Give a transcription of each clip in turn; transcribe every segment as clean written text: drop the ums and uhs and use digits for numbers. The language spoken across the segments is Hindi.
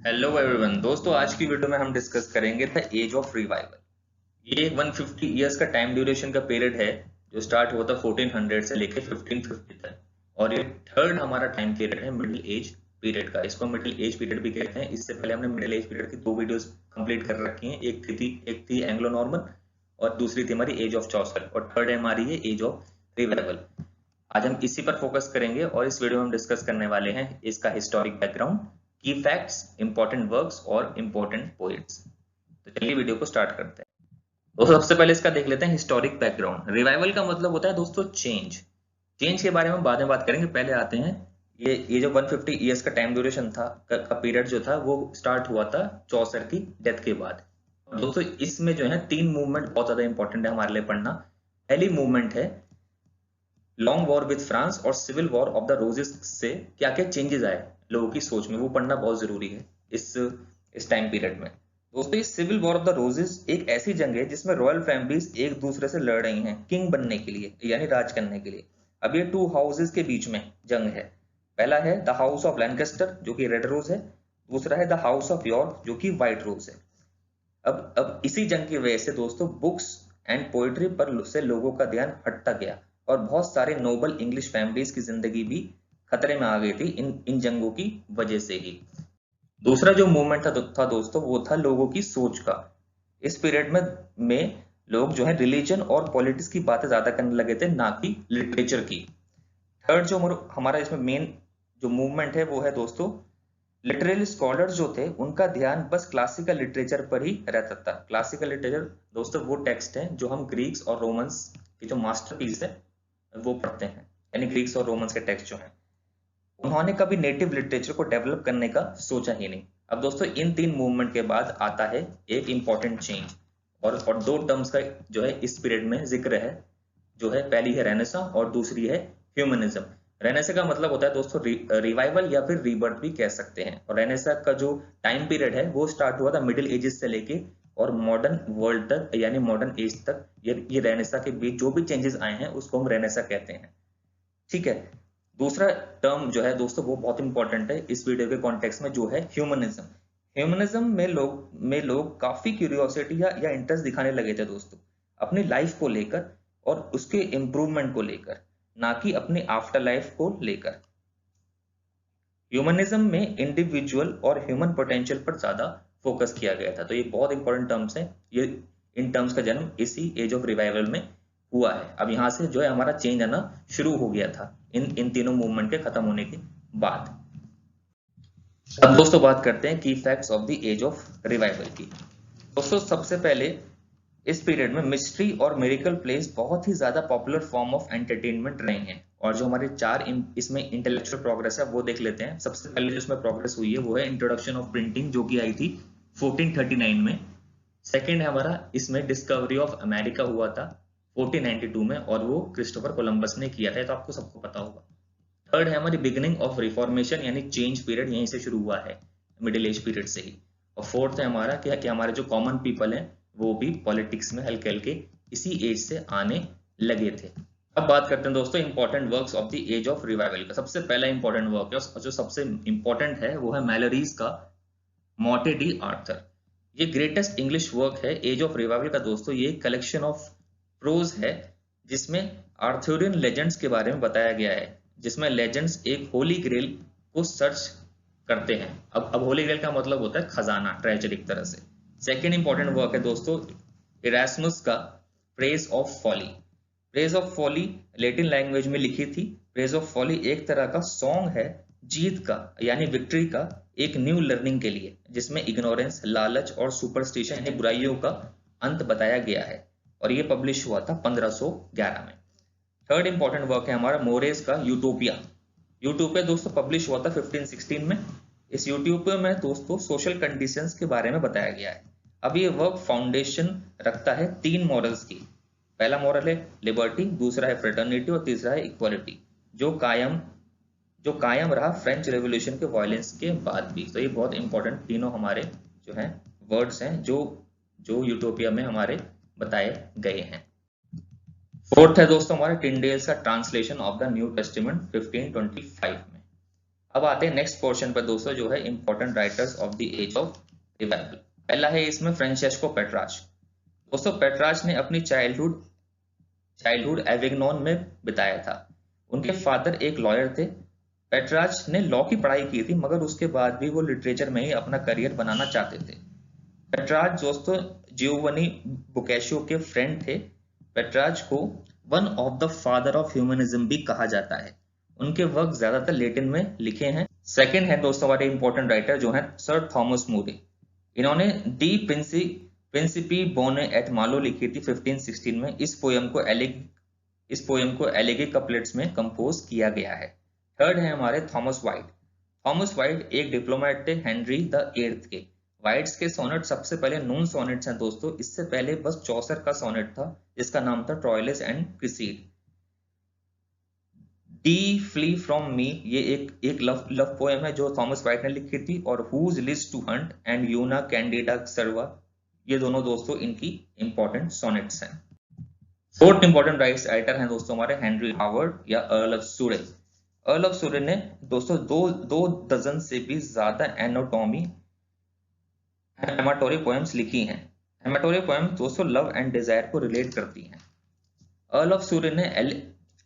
हेलो एवरीवन दोस्तों, आज की वीडियो में हम डिस्कस करेंगे द एज ऑफ रिवाइवल। ये 150 इयर्स का टाइम ड्यूरेशन का पीरियड है जो स्टार्ट हुआ था 1400 से लेके 1550 तक। और ये थर्ड हमारा टाइम पीरियड है मिडिल एज पीरियड का। इसको मिडिल एज पीरियड भी कहते हैं। इससे पहले हमने मिडिल एज पीरियड की 2 वीडियोस कंप्लीट कर रखी हैं। एक थी एंग्लो नॉर्मन और दूसरी थी हमारी एज ऑफ चौसर, और थर्ड है हमारी ये एज ऑफ रिवाइवल। आज हम इसी पर फोकस करेंगे और इस वीडियो में हम डिस्कस करने वाले हैं इसका हिस्टोरिक बैकग्राउंड, की फैक्ट्स, इंपॉर्टेंट वर्क्स और इंपॉर्टेंट पोएट्स। तो चलिए वीडियो को स्टार्ट करते हैं। तो सबसे पहले इसका देख लेते हैं हिस्टोरिक बैकग्राउंड। रिवाइवल का मतलब होता है दोस्तों चेंज। चेंज के बारे में बाद में बात करेंगे, पहले आते हैं ये जो 150 इयर्स का टाइम ड्यूरेशन था का पीरियड जो था वो स्टार्ट हुआ था चौसर की डेथ के बाद। दोस्तों इसमें जो है 3 मूवमेंट बहुत ज्यादा इंपॉर्टेंट है हमारे लिए पढ़ना। पहली मूवमेंट है लॉन्ग वॉर विद फ्रांस और civil war of the Roses से क्या क्या चेंजेस आए लोगों की सोच में, वो पढ़ना बहुत जरूरी है इस टाइम पीरियड में। दोस्तों ये civil war of the Roses एक ऐसी जंग है जिसमें रॉयल फैमिलीज एक दूसरे से लड़ रही हैं किंग बनने के लिए, यानी राज करने के लिए। अब ये 2 हाउसेस के बीच में जंग है। पहला है द हाउस ऑफ लैंकेस्टर जो कि रेड रोज है, दूसरा है द हाउस ऑफ यॉर्क जो कि व्हाइट रोज है। अब इसी जंग की वजह से दोस्तों बुक्स एंड पोएट्री पर से लोगों का ध्यान हटता गया और बहुत सारे नोबल इंग्लिश फैमिलीज की जिंदगी भी खतरे में आ गई थी इन जंगों की वजह से ही। दूसरा जो मूवमेंट था दोस्तों वो था लोगों की सोच का। इस पीरियड में लोग जो है रिलीजन और पॉलिटिक्स की बातें ज्यादा करने लगे थे, ना कि लिटरेचर की। थर्ड जो हमारा इसमें मेन जो मूवमेंट है वो है दोस्तों लिटरेरी स्कॉलर्स जो थे उनका ध्यान बस क्लासिकल लिटरेचर पर ही रहता था। क्लासिकल लिटरेचर दोस्तों वो टेक्स्ट हैं जो हम ग्रीक्स और रोमन्स की जो मास्टरपीस है वो पढ़ते हैं, यानी ग्रीक्स और रोमन्स के टेक्स्ट जो हैं। उन्होंने कभी नेटिव लिटरेचर को डेवलप करने का सोचा ही नहीं। अब दोस्तों इन 3 मूवमेंट के बाद आता है एक इंपॉर्टेंट चेंज, और 2 टर्म्स का जो है इस पीरियड में जिक्र है। जो है पहली है रेनेसा और दूसरी है ह्यूमनिज्म। रेनेसा का मतलब होता है दोस्तों रिवाइवल या फिर रीबर्थ भी कह सकते हैं। और रेनेसा का जो टाइम पीरियड है वो स्टार्ट हुआ था मिडिल एजेस से लेके और मॉडर्न वर्ल्ड तक, यानी मॉडर्न एज तक। ये रेनेसा के बीच जो भी चेंजेस आए हैं उसको हम रेनेसा कहते हैं। ठीक है। दूसरा टर्म जो है दोस्तों वो बहुत इंपॉर्टेंट है इस वीडियो के कॉन्टेक्स्ट में, जो है ह्यूमनिज्म। ह्यूमनिज्म में लोग काफी क्यूरियोसिटी या इंटरेस्ट दिखाने लगे थे दोस्तों अपनी लाइफ को लेकर और उसके इम्प्रूवमेंट को लेकर, ना कि अपने आफ्टर लाइफ को लेकर। ह्यूमनिज्म में इंडिविजुअल और ह्यूमन पोटेंशियल पर ज्यादा फोकस किया गया था। तो ये बहुत इंपॉर्टेंट टर्म्स हैं। ये इन टर्म्स का जन्म इसी एज ऑफ रिवाइवल में हुआ है। अब यहाँ से जो है हमारा चेंज आना शुरू हो गया था इन तीनों मूवमेंट के खत्म होने के बाद। अब दोस्तों बात करते हैं की facts of the age of revival की। दोस्तों सबसे पहले इस पीरियड में मिस्ट्री और मेरिकल प्लेस बहुत ही ज्यादा पॉपुलर फॉर्म ऑफ एंटरटेनमेंट रहे हैं। और जो हमारे इसमें इंटेलेक्चुअल प्रोग्रेस है वो देख लेते हैं। सबसे पहले जो इसमें प्रोग्रेस हुई है वो है इंट्रोडक्शन ऑफ प्रिंटिंग जो कि आई थी 1439 में। सेकेंड है हमारा इसमें डिस्कवरी ऑफ अमेरिका हुआ था 1492 में, और वो क्रिस्टोफर कोलंबस ने किया था, तो आपको सबको पता होगा। थर्ड है हमारी बिगिनिंग ऑफ रिफॉर्मेशन, यानी चेंज पीरियड यहीं से शुरू हुआ है, मिडिल एज पीरियड से ही। और फोर्थ है हमारा क्या कि हमारे जो कॉमन पीपल हैं वो भी पॉलिटिक्स में हल्के हल्के इसी एज से आने लगे थे। अब बात करते हैं दोस्तों important works of the age of revival का। सबसे पहला इंपॉर्टेंट वर्क है जो सबसे इंपॉर्टेंट है वो है मैलोरीज का मॉर्टे डी आर्थर। ये ग्रेटेस्ट इंग्लिश वर्क है एज ऑफ रिवाइवल का दोस्तों। ये कलेक्शन ऑफ प्रोज है जिसमें आर्थुरियन लेजेंड्स के बारे में बताया गया है, जिसमें लेजेंड्स एक होली ग्रेल को सर्च करते हैं। अब होली ग्रेल का मतलब होता है खजाना, ट्रेजर एक तरह से। सेकेंड इंपॉर्टेंट वर्क है दोस्तों इरास्मुस का Praise of Folly. Praise of Folly Latin language में लिखी थी। प्रेज ऑफ फॉली एक तरह का सॉन्ग है जीत का, यानी विक्ट्री का, एक न्यू लर्निंग के लिए, जिसमें इग्नोरेंस, लालच और सुपरस्टिशन यानी बुराइयों का अंत बताया गया है। और ये पब्लिश हुआ था 1511 में। थर्ड इंपॉर्टेंट वर्क है हमारा मोरेस का यूटोपिया। यूटोपिया दोस्तों पब्लिश हुआ था 1516 में। इस यूटोपिया में दोस्तों सोशल कंडीशंस के बारे में बताया गया है। अब ये वर्क फाउंडेशन रखता है 3 मॉरल्स की। पहला मॉरल है लिबर्टी, दूसरा है फ्रेटर्निटी और तीसरा है इक्वालिटी, जो कायम रहा फ्रेंच रेवोल्यूशन के वायलेंस के बाद भी। तो ये बहुत इंपॉर्टेंट तीनों हमारे जो हैं वर्ड्स हैं जो यूटोपिया में हमारे बताए गए हैं। फोर्थ है दोस्तों हमारा टिंडेल्स का translation of the new testament 1525 में। अब आते हैं नेक्स्ट पोर्शन पर दोस्तों, जो है important writers of the age of revival. पहला है इसमें फ्रांसेस्को पेट्रार्च। दोस्तों पेट्रार्च ने अपनी चाइल्डहुड एविग्नोन में बिताया था। उनके फादर एक लॉयर थे। पेट्रार्च ने लॉ की पढ़ाई की थी, मगर उसके बाद भी वो लिटरेचर में ही अपना करियर बनाना चाहते थे। पेट्रार्च दोस्तों जियोवनी बोकाशियो के फ्रेंड थे। पेट्रार्च को one of the father of humanism भी कहा जाता है। उनके वर्क ज्यादातर लैटिन में लिखे हैं। सेकंड है दोस्तों हमारे इंपॉर्टेंट राइटर जो है सर थॉमस मूरे। इन्होंने दी प्रिंसिपी बोने एट मालो लिखी थी 1516 में। इस पोयम को एलेगिक कपलेट्स में कंपोज किया गया है। थर्ड है हमारे थॉमस वाइट। थॉमस वाइट एक डिप्लोमेट थे हेनरी द एट्थ के। वाइट्स के सोनेट सबसे पहले नून सोनेट्स हैं दोस्तों। इससे पहले बस चौसर का सोनेट था जिसका नाम था Troilus and Criseyde. They flee from me ये एक लव पोएम है जो थॉमस वाइट ने लिखी थी। और whoso list to hunt and यूना कैंडिडा सर्वा, ये दोनों दोस्तों इनकी इंपॉर्टेंट सोनेट्स हैं। फोर्थ इंपॉर्टेंट राइटर हैं दोस्तों हमारे हेनरी हावर्ड या earl of Surrey. Earl of सूरे ने दोस्तों दो दर्जन से भी ज्यादा एनाटॉमी हेमाटोरी पोएम्स लिखी हैं। हेमाटोरी पोएम्स दोस्तों लव एंड डिजायर को रिलेट करती हैं। अर्ल ऑफ सूरे ने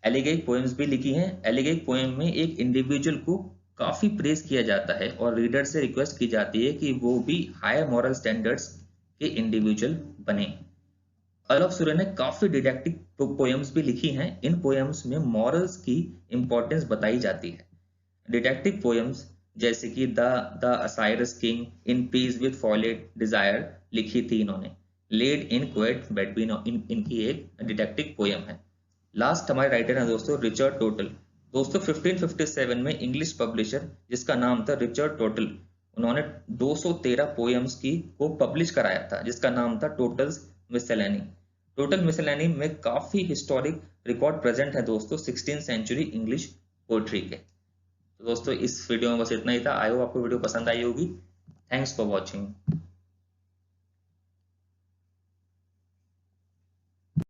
एलिगेक पोएम्स भी लिखी हैं। एलिगेक पोएम में एक इंडिविजुअल को काफी प्रेज किया जाता है और रीडर से रिक्वेस्ट की जाती है कि वो भी हायर मॉरल स्टैंडर्ड्स के इंडिविजुअल बने। अर्ल ऑफ सूरे ने काफी डिडक्टिव पोएम्स भी लिखी हैं। इन पोएम्स में मॉरल्स की इंपॉर्टेंस बताई जाती है। डिटेक्टिव पोएम्स जैसे कि the Assyrian king, in peace with foul desire लिखी थी इन्होंने। लेड इन क्वेट बेड भी इनकी एक डिटेक्टिव पोएम है। लास्ट हमारे राइटर हैं दोस्तों रिचर्ड टोटल। दोस्तों 1557 में इंग्लिश पब्लिशर जिसका नाम था रिचर्ड टोटल, उन्होंने 213 पोएम्स को पब्लिश कराया था जिसका नाम था टोटल्स मिसलेनी। टोटल मिसलेनी में काफी हिस्टोरिक रिकॉर्ड प्रेजेंट है दोस्तों 16th सेंचुरी इंग्लिश पोएट्री के। तो दोस्तों इस वीडियो में बस इतना ही था। आई होप आपको वीडियो पसंद आई होगी। Thanks for watching.